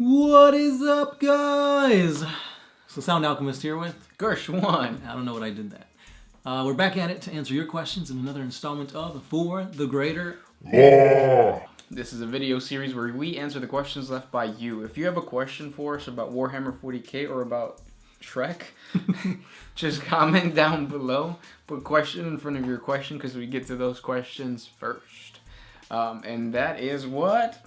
What is up, guys? So Sound Alchemist here with Gershwan. I don't know what I did that. We're back at it to answer your questions in another installment of For the Greater Law. This is a video series where we answer the questions left by you. If you have a question for us about Warhammer 40K or about Shrek, just comment down below. Put question in front of your question because we get to those questions first. And that is what?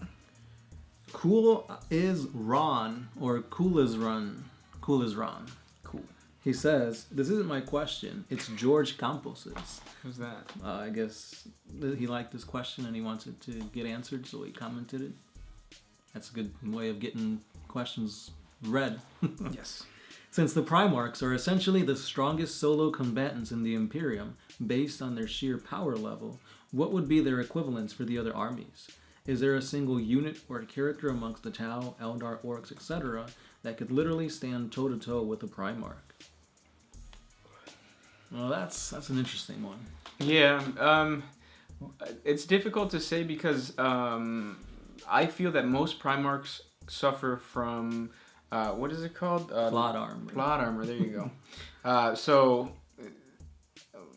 Cool is Ron, or Cool is Run. Cool is Ron. Cool. He says, this isn't my question, it's George Campos's. Who's that? I guess he liked this question and he wants it to get answered, so he commented it. That's a good way of getting questions read. Yes. Since the Primarchs are essentially the strongest solo combatants in the Imperium, based on their sheer power level, what would be their equivalents for the other armies? Is there a single unit or character amongst the Tau, Eldar, Orcs, etc. that could literally stand toe-to-toe with the Primarch? Well, that's an interesting one. Yeah, it's difficult to say because I feel that most Primarchs suffer from, what is it called? Plot armor. Plot armor, there you go. So,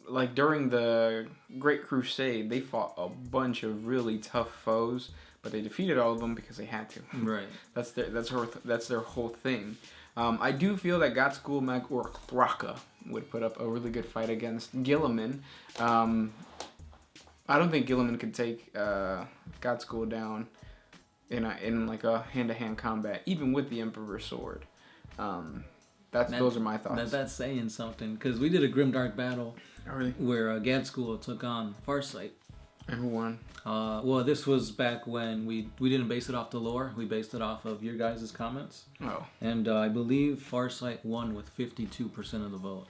like during the Great Crusade, they fought a bunch of really tough foes, but they defeated all of them because they had to. Right. That's their whole thing. I do feel that God School Mag or Thraka would put up a really good fight against Gilliman. I don't think Gilliman could take God School down in like a hand-to-hand combat, even with the Emperor's sword. Those are my thoughts. That's saying something, because we did a Grimdark battle Really? where Gadschool took on Farsight. And who won? Well, this was back when we didn't base it off the lore. We based it off of your guys' comments. Oh. And I believe Farsight won with 52% of the vote.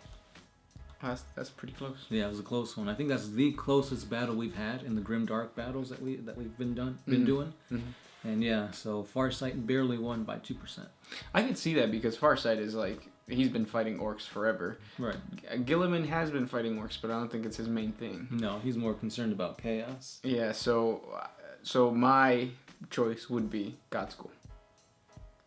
That's pretty close. Yeah, it was a close one. I think that's the closest battle we've had in the Grimdark battles that we've been doing. Mm-hmm. And yeah, so Farsight barely won by 2%. I can see that because Farsight is like, he's been fighting orcs forever. Right. Gilliman has been fighting orcs, but I don't think it's his main thing. No, he's more concerned about chaos. Yeah, so my choice would be God School.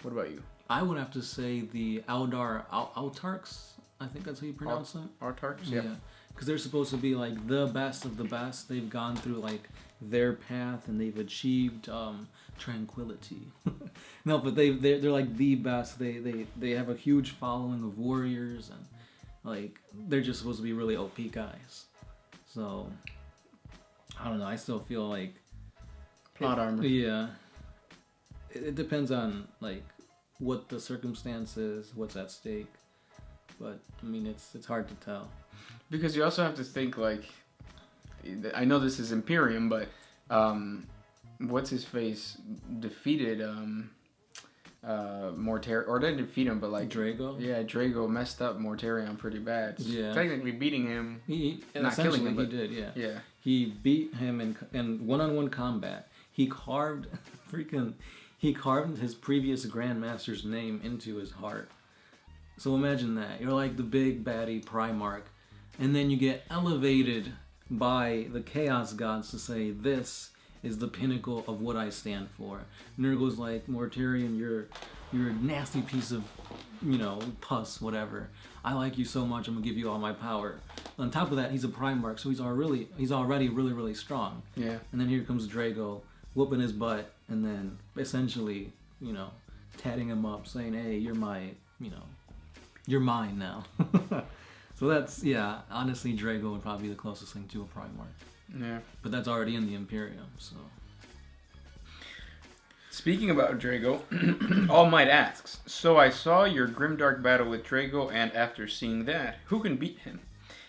What about you? I would have to say the Eldar Autarchs. I think that's how you pronounce them. Autarchs? Yeah. Because they're supposed to be like the best of the best. They've gone through like their path and they've achieved tranquility. No, but they're like the best. They have a huge following of warriors and like they're just supposed to be really OP guys. So I don't know. I still feel like Plot armor. Yeah. It depends on like what the circumstance is, what's at stake. But I mean, it's hard to tell. Because you also have to think like, I know this is Imperium, but what's his face defeated Mortarion, or didn't defeat him, but like Drago. Yeah, Drago messed up Mortarion pretty bad. Yeah. Technically beating him, not killing him, but he did. Yeah. Yeah. He beat him in one-on-one combat. He carved his previous Grandmaster's name into his heart. So imagine that. You're like the big baddie Primarch, and then you get elevated by the Chaos Gods to say, this is the pinnacle of what I stand for. Nurgle's like, Mortarion, you're a nasty piece of, pus, whatever. I like you so much, I'm going to give you all my power. On top of that, he's a Primarch, so he's already really, really strong. Yeah. And then here comes Drago, whooping his butt, and then essentially, tatting him up, saying, hey, you're you're mine now. So that's, honestly, Drago would probably be the closest thing to a Primarch. Yeah. But that's already in the Imperium, so. Speaking about Drago, All Might asks, so I saw your Grimdark battle with Drago, and after seeing that, who can beat him?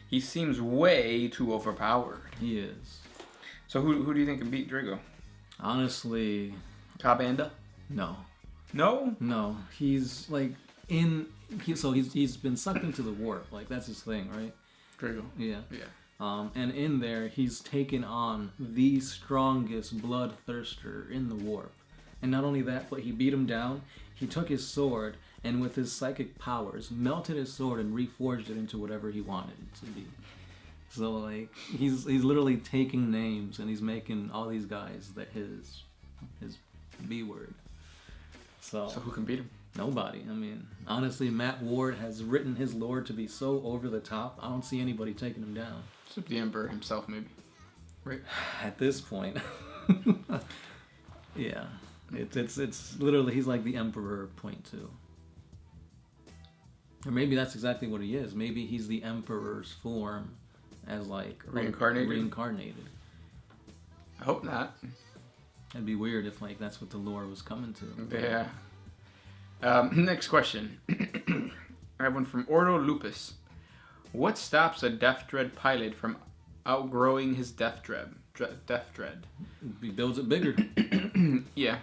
He seems way too overpowered. He is. So who do you think can beat Drago? Honestly, Kabanda? no. No? No. He's like he's been sucked into the warp. Like that's his thing, right? Drago. Yeah. Yeah. And in there, he's taken on the strongest bloodthirster in the warp. And not only that, but he beat him down. He took his sword and with his psychic powers, melted his sword and reforged it into whatever he wanted it to be. So like he's literally taking names and he's making all these guys that his B word. So who can beat him? nobody. I mean, honestly, Matt Ward has written his lore to be so over the top. I don't see anybody taking him down. Except the Emperor himself, maybe. Right. At this point, yeah, it's literally he's like the Emperor .2. Or maybe that's exactly what he is. Maybe he's the Emperor's form as like reincarnated. I hope not. It'd be weird if like that's what the lore was coming to. Yeah. Next question. I have one from Ordo Lupus. What stops a Death Dread pilot from outgrowing his Death Dread? He builds it bigger. Yeah.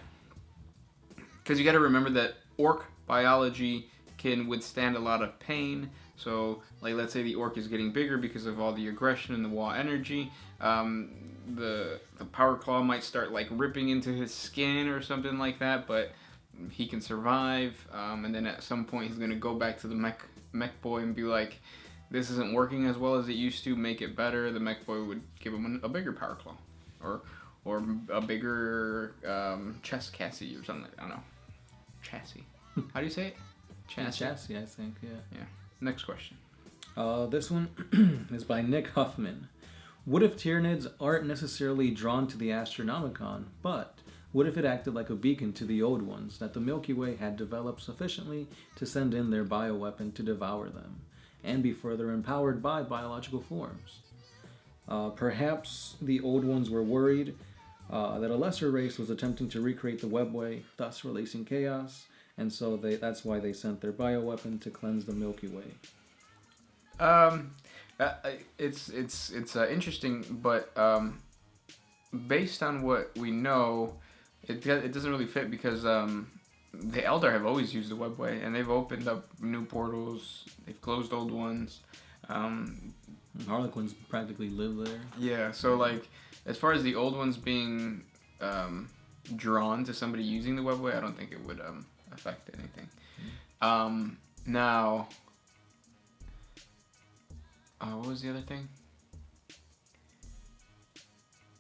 Because you got to remember that orc biology can withstand a lot of pain. So, like, let's say the orc is getting bigger because of all the aggression and the WAAAGH energy. The power claw might start like ripping into his skin or something like that, but he can survive. And then at some point he's gonna go back to the mech boy and be like, "This isn't working as well as it used to. Make it better." The mech boy would give him a bigger power claw, or a bigger chest chassis or something. I don't know. Chassis. How do you say it? Chassis, I think. Yeah. Yeah. Next question. This one is by Nick Huffman. What if Tyranids aren't necessarily drawn to the Astronomicon, but what if it acted like a beacon to the old ones that the Milky Way had developed sufficiently to send in their bioweapon to devour them, and be further empowered by biological forms? Perhaps the old ones were worried that a lesser race was attempting to recreate the webway, thus releasing chaos, and so that's why they sent their bioweapon to cleanse the Milky Way. It's interesting, but based on what we know, it doesn't really fit because the Eldar have always used the webway, and they've opened up new portals. They've closed old ones. Harlequins practically live there. Yeah, so like as far as the old ones being drawn to somebody using the webway, I don't think it would affect anything. Now, what was the other thing?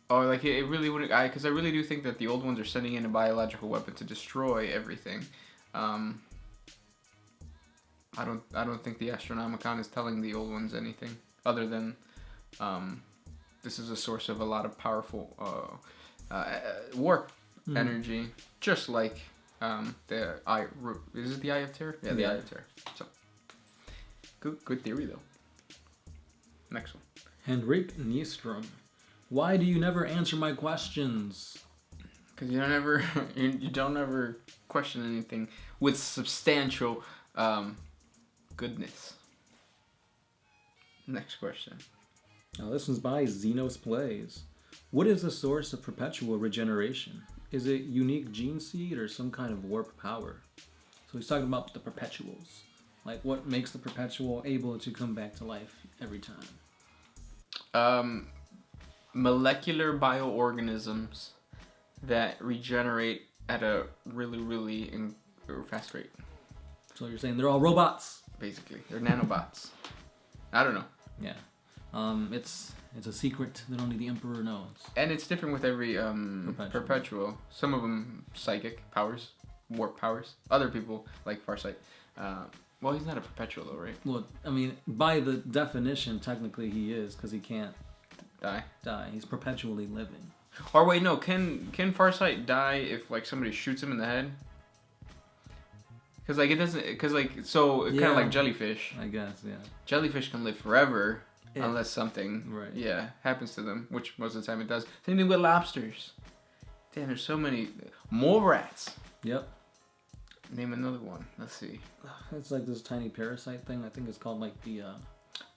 Oh, like it really wouldn't. Because I really do think that the old ones are sending in a biological weapon to destroy everything. I don't think the Astronomicon is telling the old ones anything other than this is a source of a lot of powerful warp energy, just like the Eye. Is it the Eye of Terror? Yeah, the Eye of Terror. So good theory though. Next one. Henrik Nystrom. Why do you never answer my questions? Because you don't ever question anything with substantial goodness. Next question. Now this one's by Xenos Plays. What is the source of perpetual regeneration? Is it unique gene seed or some kind of warp power? So he's talking about the perpetuals. Like what makes the perpetual able to come back to life every time? Molecular bioorganisms that regenerate at a really, really fast rate. So you're saying they're all robots? Basically, they're nanobots. I don't know. Yeah. It's a secret that only the Emperor knows. And it's different with every perpetual. Some of them psychic powers, warp powers. Other people like Farsight. Well, he's not a perpetual though, right? Well, I mean, by the definition, technically he is, because he can't die. He's perpetually living. Or wait, no. Can Farsight die if like somebody shoots him in the head? Because like it doesn't. Because like so, kind of like jellyfish. I guess, yeah. Jellyfish can live forever unless something happens to them, which most of the time it does. Same thing with lobsters. Damn, there's so many. Mole rats. Yep. Name another one. Let's see. It's like this tiny parasite thing. I think it's called like the.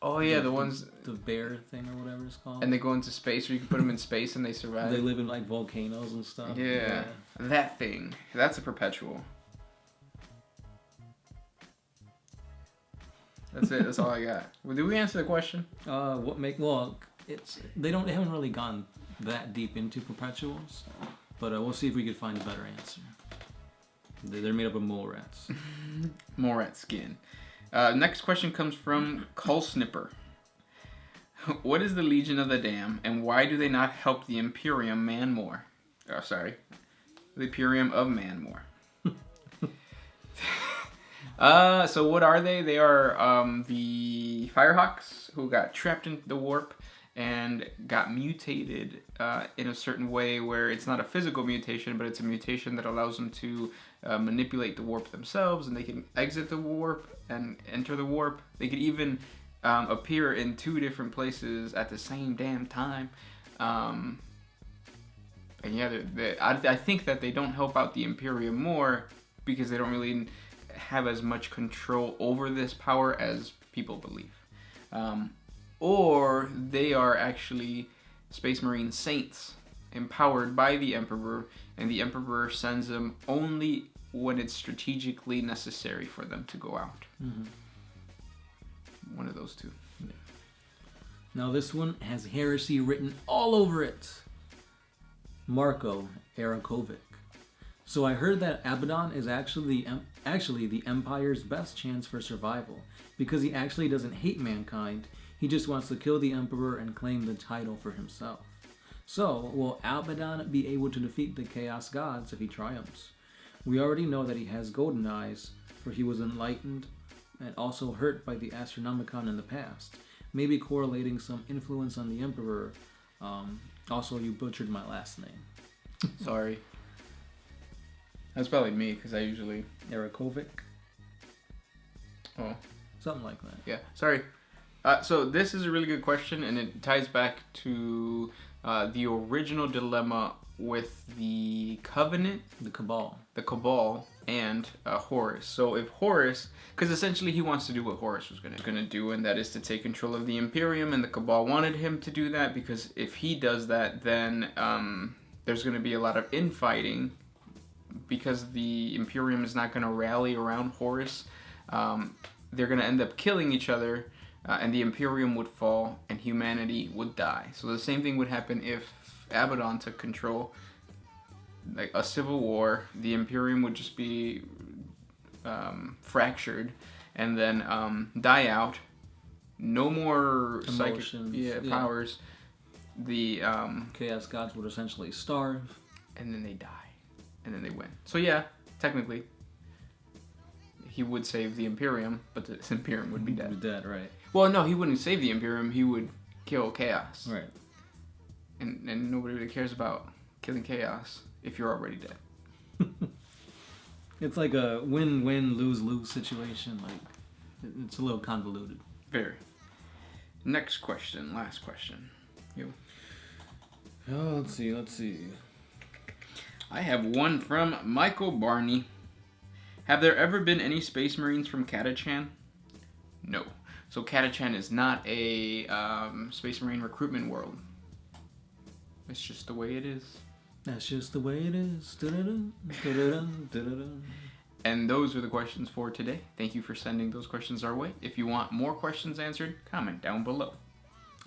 The ones. The bear thing or whatever it's called. And they go into space, or you can put them in space and they survive. They live in like volcanoes and stuff. Yeah. That thing. That's a perpetual. That's it. That's all I got. Well, did we answer the question? They haven't really gone that deep into perpetuals, but we'll see if we could find a better answer. They're made up of mole rats. Mole rat skin. Next question comes from Cull Snipper. What is the Legion of the Dam, and why do they not help the Imperium man more? The Imperium of man more. So what are they? They are the Firehawks who got trapped in the warp and got mutated in a certain way where it's not a physical mutation, but it's a mutation that allows them to manipulate the warp themselves, and they can exit the warp and enter the warp. They could even appear in 2 different places at the same damn time. And yeah, I think that they don't help out the Imperium more because they don't really have as much control over this power as people believe. Or they are actually Space Marine saints empowered by the Emperor, and the Emperor sends them only when it's strategically necessary for them to go out. Mm-hmm. One of those 2. Yeah. Now this one has heresy written all over it. Marco Arakovic. So I heard that Abaddon is actually the Empire's best chance for survival, because he actually doesn't hate mankind, he just wants to kill the Emperor and claim the title for himself. So, will Abaddon be able to defeat the Chaos Gods if he triumphs? We already know that he has golden eyes, for he was enlightened and also hurt by the Astronomicon in the past, maybe correlating some influence on the Emperor. Also, you butchered my last name. Sorry. That's probably me, because I usually... Arakovic? Oh. Something like that. Yeah, sorry. So this is a really good question, and it ties back to the original dilemma with the Covenant, The Cabal, and Horus. So if Horus, because essentially he wants to do what Horus was gonna do, and that is to take control of the Imperium, and the Cabal wanted him to do that because if he does that, then there's gonna be a lot of infighting, because the Imperium is not gonna rally around Horus. They're gonna end up killing each other. And the Imperium would fall, and humanity would die. So the same thing would happen if Abaddon took control. Like a civil war, the Imperium would just be fractured, and then die out. No more psychic powers. The Chaos Gods would essentially starve. And then they die. And then they win. So yeah, technically, he would save the Imperium, but the Imperium would be dead. Right. Well, no, he wouldn't save the Imperium. He would kill Chaos. Right. And nobody really cares about killing Chaos if you're already dead. It's like a win-win, lose-lose situation. Like, it's a little convoluted. Very. Next question. Last question. You. Oh, let's see. I have one from Michael Barney. Have there ever been any Space Marines from Catachan? No. So Catachan is not a Space Marine recruitment world. It's just the way it is. That's just the way it is. And those are the questions for today. Thank you for sending those questions our way. If you want more questions answered, comment down below.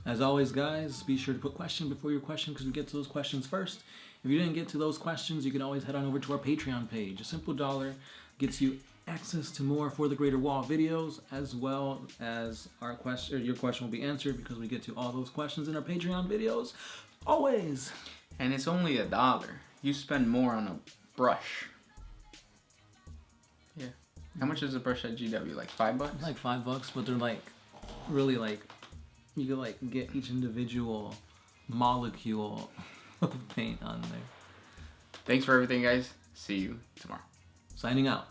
As always, guys, be sure to put question before your question, because we get to those questions first. If you didn't get to those questions, you can always head on over to our Patreon page. A simple $1 gets you access to more For the Greater Wall videos, as well as your question will be answered, because we get to all those questions in our Patreon videos. Always. And it's only $1. You spend more on a brush. Yeah. How much is a brush at GW? Like $5? Like $5, but they're like really like you can like get each individual molecule of paint on there. Thanks for everything, guys. See you tomorrow. Signing out.